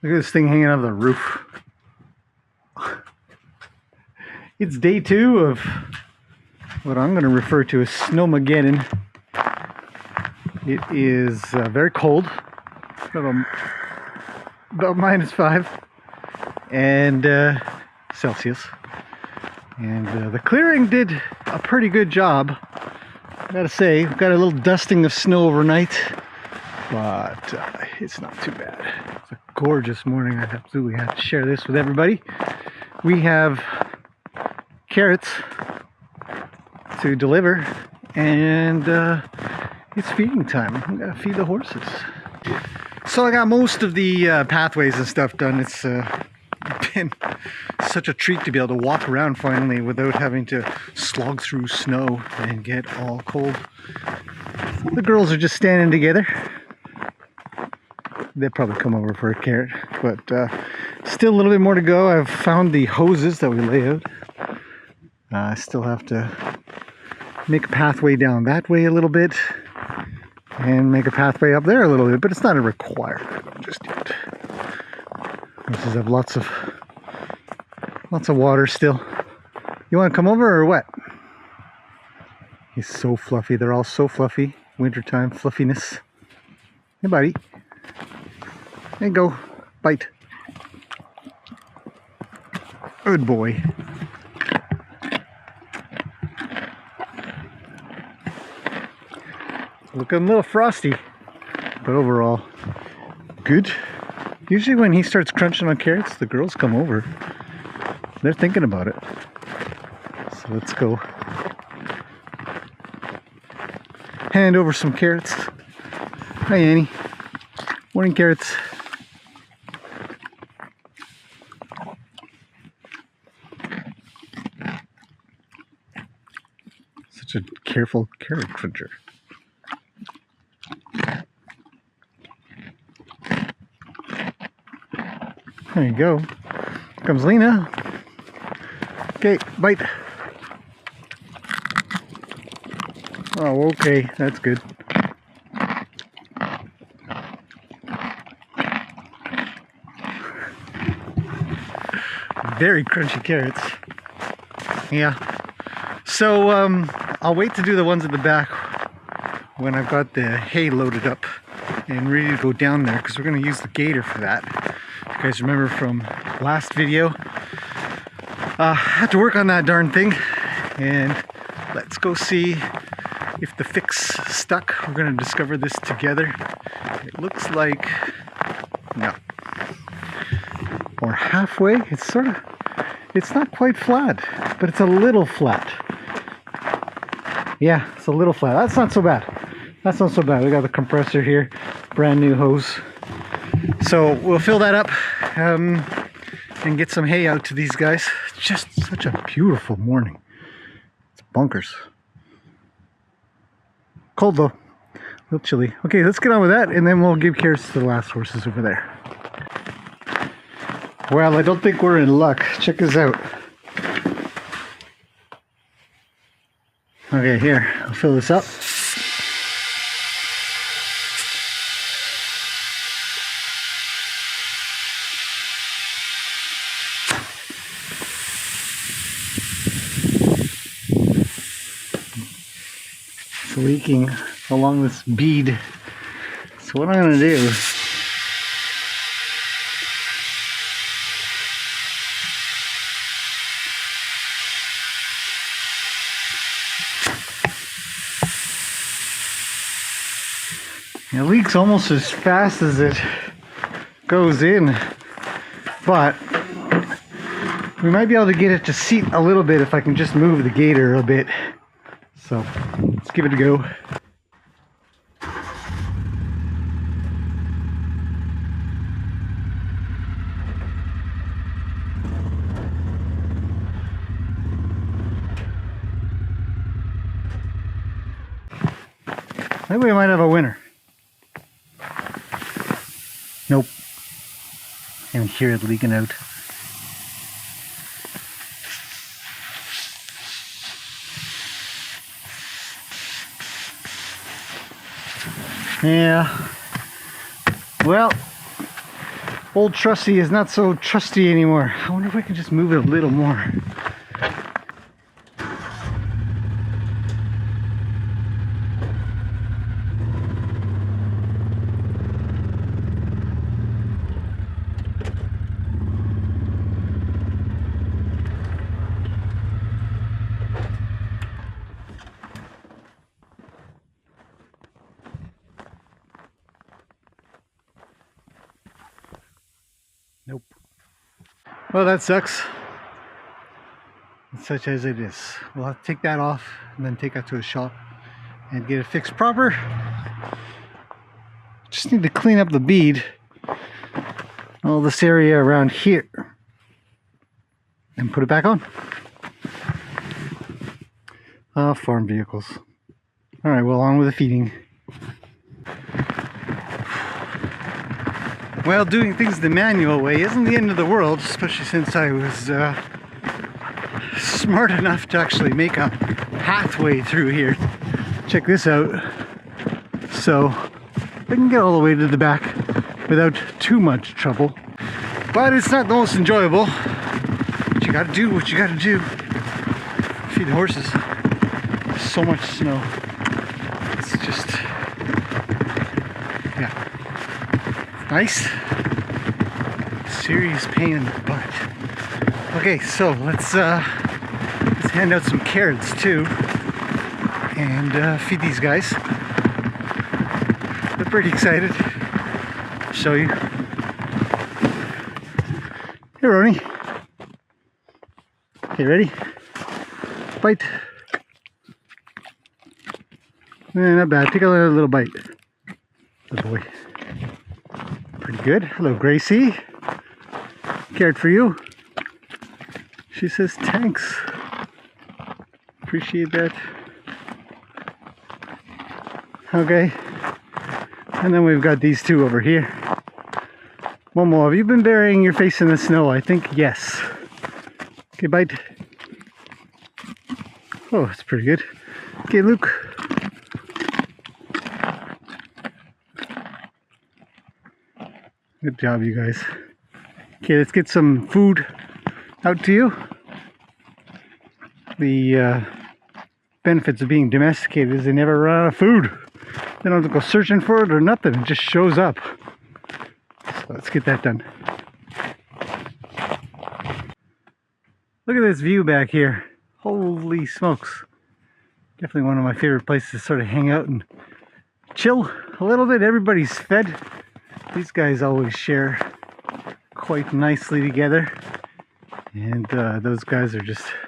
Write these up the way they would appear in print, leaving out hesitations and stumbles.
Look at this thing hanging out of the roof. It's day 2 of what I'm going to refer to as Snowmageddon. It is very cold, about -5 and Celsius. And the clearing did a pretty good job. I gotta say, we've got a little dusting of snow overnight, but it's not too bad. It's a gorgeous morning. I absolutely have to share this with everybody. We have carrots to deliver, and it's feeding time. I'm gonna feed the horses. So I got most of the pathways and stuff done. It's been such a treat to be able to walk around finally without having to slog through snow and get all cold. The girls are just standing together. They'll probably come over for a carrot, but still a little bit more to go. I've found the hoses that we lay out. I still have to make a pathway down that way a little bit and make a pathway up there a little bit, but it's not a requirement just yet. Horses have lots of water still. You want to come over or what? He's so fluffy. They're all so fluffy. Wintertime fluffiness. Hey, buddy. There you go. Bite. Good boy. Looking a little frosty, but overall good. Usually when he starts crunching on carrots, the girls come over. They're thinking about it. So let's go hand over some carrots. Hi, Annie. Morning, carrots. Such a careful carrot cruncher. There you go. Here comes Lena. Okay, bite. Oh, okay, that's good. Very crunchy carrots. Yeah. So, I'll wait to do the ones at the back when I've got the hay loaded up and ready to go down there, because we're going to use the Gator for that. If you guys remember from last video, I had to work on that darn thing, and let's go see if the fix stuck. We're going to discover this together. It looks like no, or halfway. It's not quite flat, but it's a little flat. Yeah, it's a little flat. That's not so bad. That's not so bad. We got the compressor here, brand new hose. So we'll fill that up and get some hay out to these guys. It's just such a beautiful morning. It's bonkers. Cold though, a little chilly. Okay, let's get on with that, and then we'll give carrots to the last horses over there. Well, I don't think we're in luck. Check this out. Okay, here, I'll fill this up. It's leaking along this bead. So what I'm going to do, it leaks almost as fast as it goes in, but we might be able to get it to seat a little bit if I can just move the Gator a bit. So let's give it a go. Maybe we might have a winner. Nope. I can hear it leaking out. Yeah. Well, Old trusty is not so trusty anymore. I wonder if I can just move it a little more. Nope. Well, that sucks. It's such as it is. We'll have to take that off and then take that to a shop and get it fixed proper. Just need to clean up the bead, all this area around here, and put it back on. Farm vehicles. All right, well, on with the feeding. Well, doing things the manual way isn't the end of the world, especially since I was smart enough to actually make a pathway through here. Check this out. So I can get all the way to the back without too much trouble. But it's not the most enjoyable. But you gotta do what you gotta do. Feed the horses. There's so much snow. It's just, yeah. Nice. Serious pain in the butt. Okay, so let's hand out some carrots too, and feed these guys. They're pretty excited. I'll show you. Here, Ronnie. Okay, ready? Bite. Not bad. Take a little bite. Good boy. Pretty good. Hello, Gracie. Carrot for you. She says thanks. Appreciate that. Okay. And then we've got these two over here. Momo, have you been burying your face in the snow? I think yes. Okay, bite. Oh, it's pretty good. Okay, Luke. Good job, you guys. Okay, let's get some food out to you. The benefits of being domesticated is they never run out of food. They don't have to go searching for it or nothing. It just shows up. So let's get that done. Look at this view back here. Holy smokes. Definitely one of my favorite places to sort of hang out and chill a little bit. Everybody's fed. These guys always share quite nicely together. And those guys are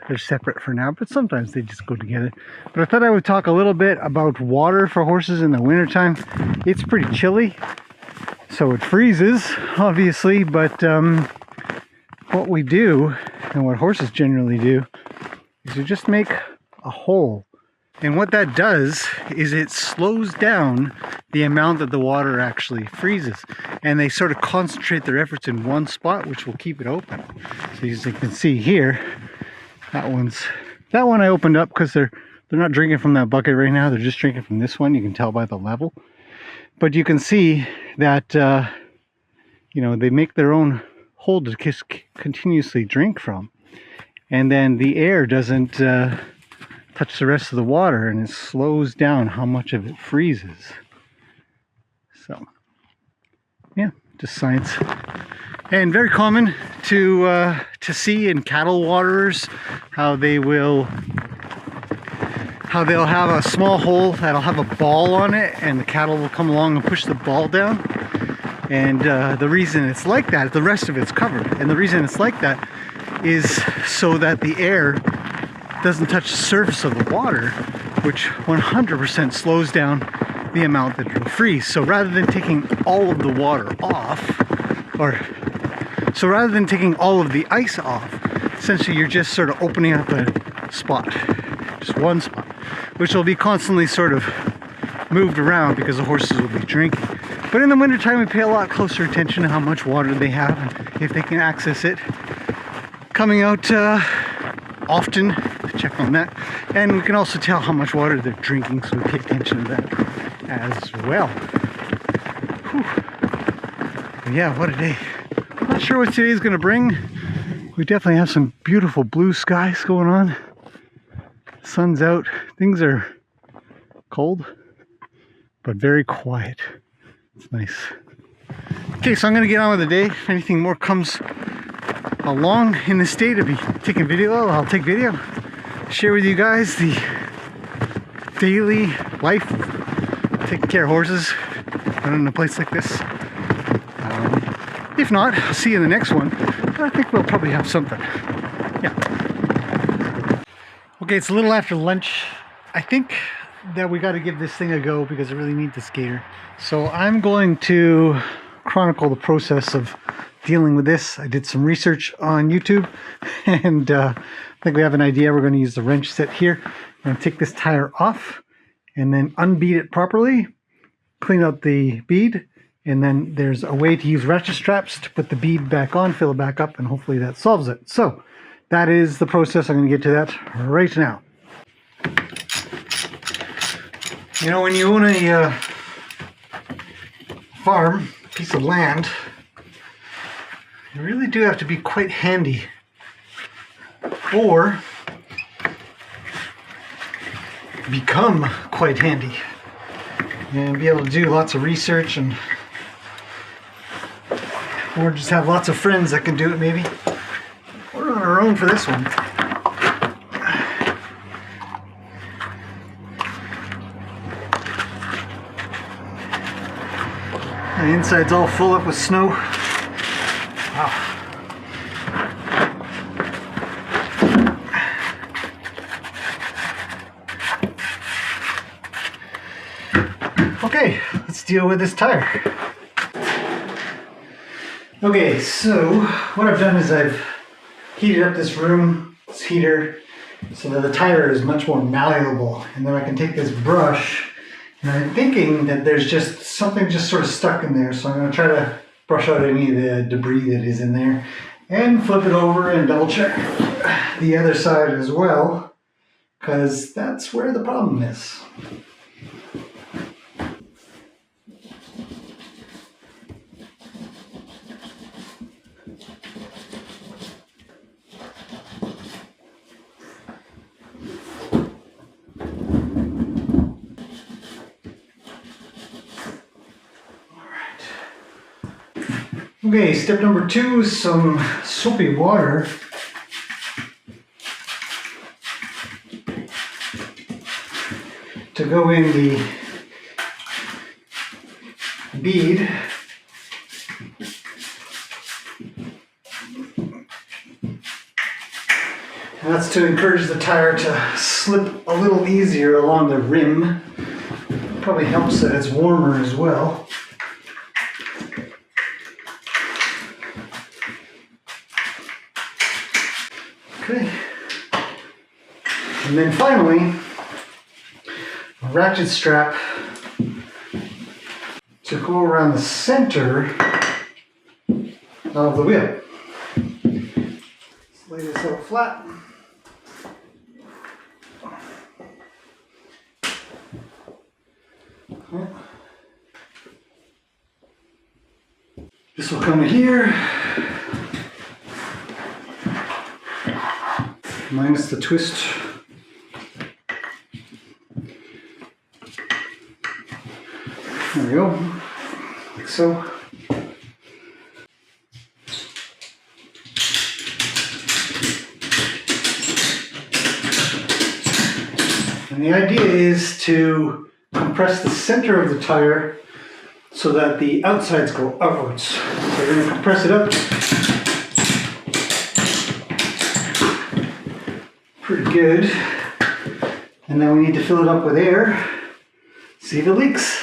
they're separate for now, but sometimes they just go together. But I thought I would talk a little bit about water for horses in the wintertime. It's pretty chilly, so it freezes, obviously, but what we do, and what horses generally do, is you just make a hole. And what that does is it slows down the amount that the water actually freezes. And they sort of concentrate their efforts in one spot, which will keep it open. So as you can see here, that one I opened up because they're not drinking from that bucket right now. They're just drinking from this one. You can tell by the level. But you can see that, you know, they make their own hole to continuously drink from. And then the air doesn't touch the rest of the water, and it slows down how much of it freezes. So yeah, just science. And very common to see in cattle waterers, how they'll have a small hole that'll have a ball on it, and the cattle will come along and push the ball down. And the reason it's like that, the rest of it's covered, and the reason it's like that is so that the air doesn't touch the surface of the water, which 100% slows down the amount that it'll freeze. So rather than taking all of the water off, so rather than taking all of the ice off, essentially you're just sort of opening up a spot, just one spot, which will be constantly sort of moved around because the horses will be drinking. But in the wintertime, we pay a lot closer attention to how much water they have and if they can access it. Coming out often to check on that, and we can also tell how much water they're drinking, so we pay attention to that as well. Whew. Yeah, what a day. Not sure what today's gonna bring. We definitely have some beautiful blue skies going on. Sun's out. Things are cold, but very quiet. It's nice. Okay, so I'm gonna get on with the day. If anything more comes along in this day to be taking video, I'll take video. Share with you guys the daily life taking care of horses in a place like this. If not, I'll see you in the next one. I think we'll probably have something. Yeah. Okay, it's a little after lunch. I think that we got to give this thing a go because I really need this Gator. So I'm going to chronicle the process of dealing with this. I did some research on YouTube and I think we have an idea. We're going to use the wrench set here. I'm going to take this tire off and then unbead it properly, clean out the bead, and then there's a way to use ratchet straps to put the bead back on, fill it back up, and hopefully that solves it. So that is the process. I'm going to get to that right now. You know, when you own a farm, piece of land, you really do have to be quite handy, or become quite handy, and be able to do lots of research, and or just have lots of friends that can do it. Maybe we're on our own for this one. The inside's all full up with snow. Wow. Okay, let's deal with this tire. Okay, so what I've done is I've heated up this room, this heater, so that the tire is much more malleable. And then I can take this brush, and I'm thinking that there's just something just sort of stuck in there. So I'm going to try to brush out any of the debris that is in there and flip it over and double check the other side as well, because that's where the problem is. Okay, step number 2 is some soapy water. To go in the bead. And that's to encourage the tire to slip a little easier along the rim. Probably helps that it's warmer as well. Okay, and then finally, a ratchet strap to go around the center of the wheel. Let's lay this out flat. Okay. This will come in here. Minus the twist. There we go, like so. And the idea is to compress the center of the tire so that the outsides go outwards. So we're going to compress it up. Pretty good. And then we need to fill it up with air. See if it leaks.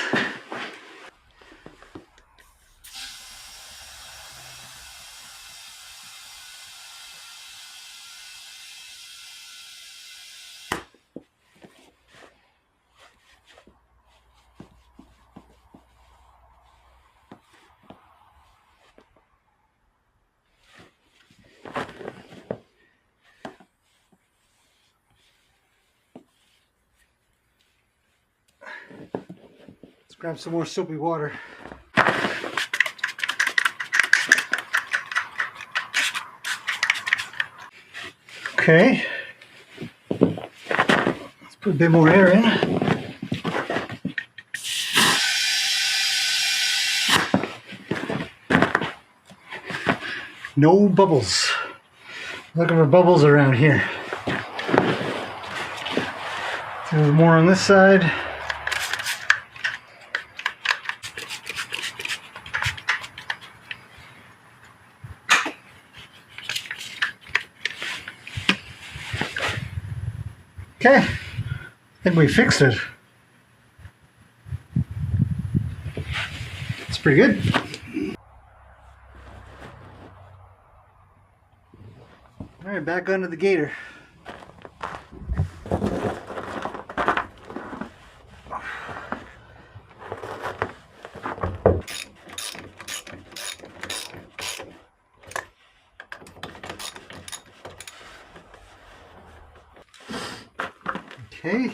Grab some more soapy water. Okay. Let's put a bit more air in. No bubbles. Looking for bubbles around here. There's more on this side. Okay, I think we fixed it. It's pretty good. All right, back onto the Gator. Okay.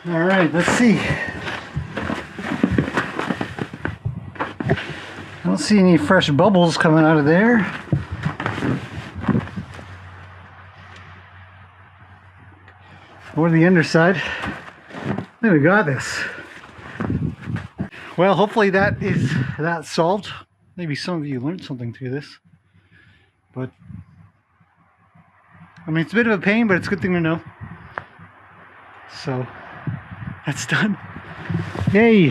All right, let's see. I don't see any fresh bubbles coming out of there. Or the underside. There we got this. Well, hopefully that's solved. Maybe some of you learned something through this. But I mean, it's a bit of a pain, but it's a good thing to know. So that's done. Yay!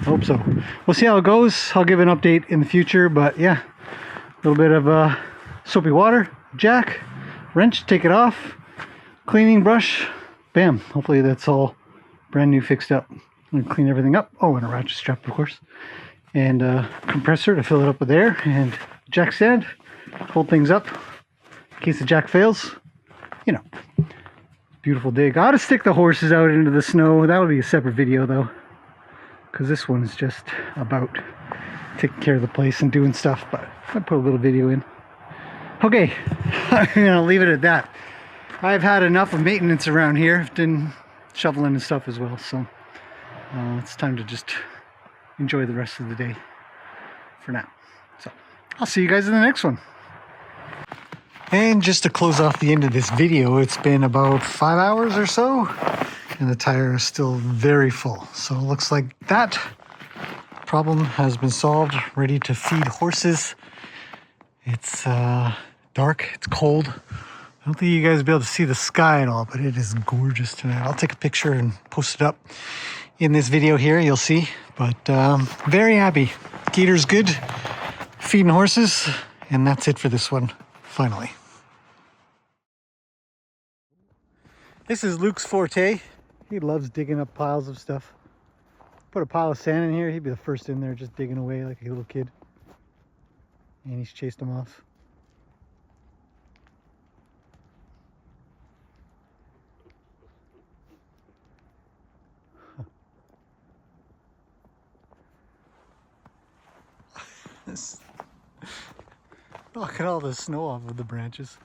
Hope so. We'll see how it goes. I'll give an update in the future, but yeah, a little bit of soapy water, jack, wrench, take it off, cleaning brush, bam. Hopefully that's all brand new, fixed up. I'm gonna clean everything up. Oh, and a ratchet strap, of course, and a compressor to fill it up with air, and jack stand, hold things up in case the jack fails. You know, beautiful day. Gotta stick the horses out into the snow. That'll be a separate video though, because this one's just about taking care of the place and doing stuff, but I put a little video in. Okay, I'm gonna leave it at that. I've had enough of maintenance around here, been shoveling and stuff as well, so it's time to just enjoy the rest of the day for now. So I'll see you guys in the next one. And just to close off the end of this video, it's been about 5 hours or so, and the tire is still very full. So it looks like that problem has been solved. Ready to feed horses. It's dark, it's cold. I don't think you guys will be able to see the sky at all, but it is gorgeous tonight. I'll take a picture and post it up in this video here, you'll see. But very happy. Gator's good, feeding horses, and that's it for this one, finally. This is Luke's forte. He loves digging up piles of stuff. Put a pile of sand in here, he'd be the first in there just digging away like a little kid. And he's chased them off. Look at all the snow off of the branches.